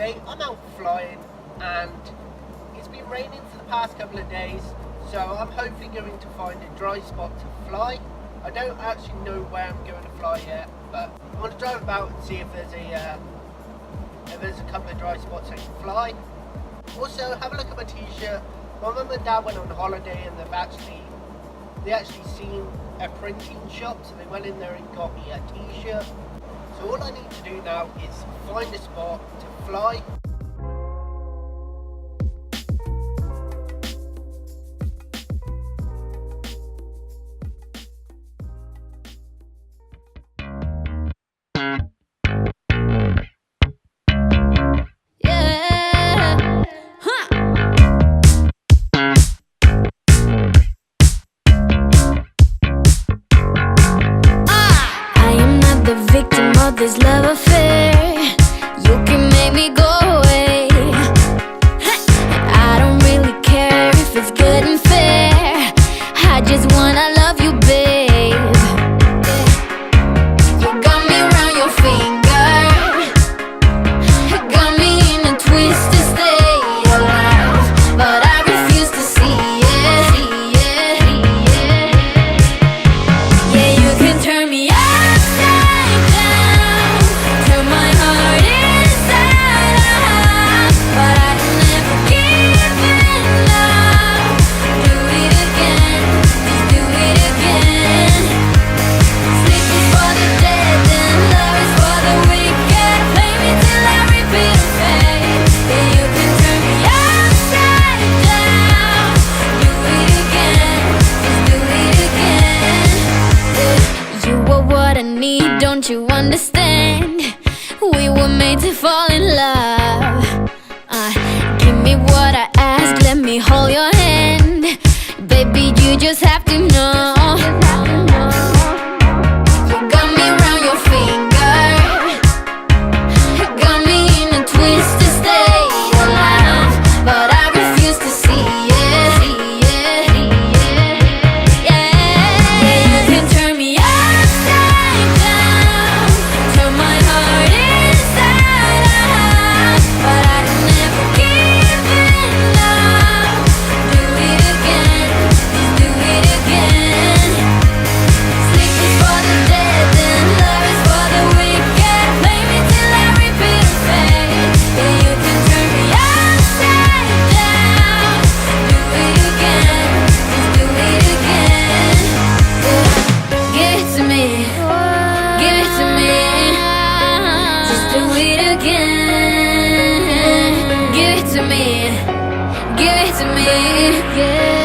today I'm out flying and it's been raining for the past couple of days, so I'm hopefully going to find a dry spot to fly. I don't actually know where I'm going to fly yet, but I want to drive about and see if there's a couple of dry spots I can fly. Also, have a look at my t-shirt. My mum and dad went on holiday and they actually seen a printing shop, so they went in there and got me a t-shirt. So all I need to do now is find a spot to fly. This love affair, you can make me go away. I don't really care if it's good and fair, I just wanna love you, babe. You got me around your finger, got me in a twisted state of life, but I refuse to see it. Yeah, you can turn me upside down, turn my heart inside out, but I can never give in up. Do it again, just do it again. Sleep is for the dead and love is for the wicked. Play me till I repeat and fade. Yeah, you can turn me upside down. Do it again, just do it again. You are what I need, don't you understand? We were made to fall in love. Give me what I ask, let me hold your hand. Baby, you just have to know. You got me around your finger, got me in a twisted state of life, but I refuse to see it. Yeah, you can turn me upside down, turn my heart inside out, but I can never give in up. Do it again, just do it again. Sleep is for the dead and love is for the wicked. Play me till I repeat and fade. Yeah, you can turn me upside down. Do it again, just do it again. Give it to me, give it to me. Just do it again. Give it to me, give it to me. Yeah.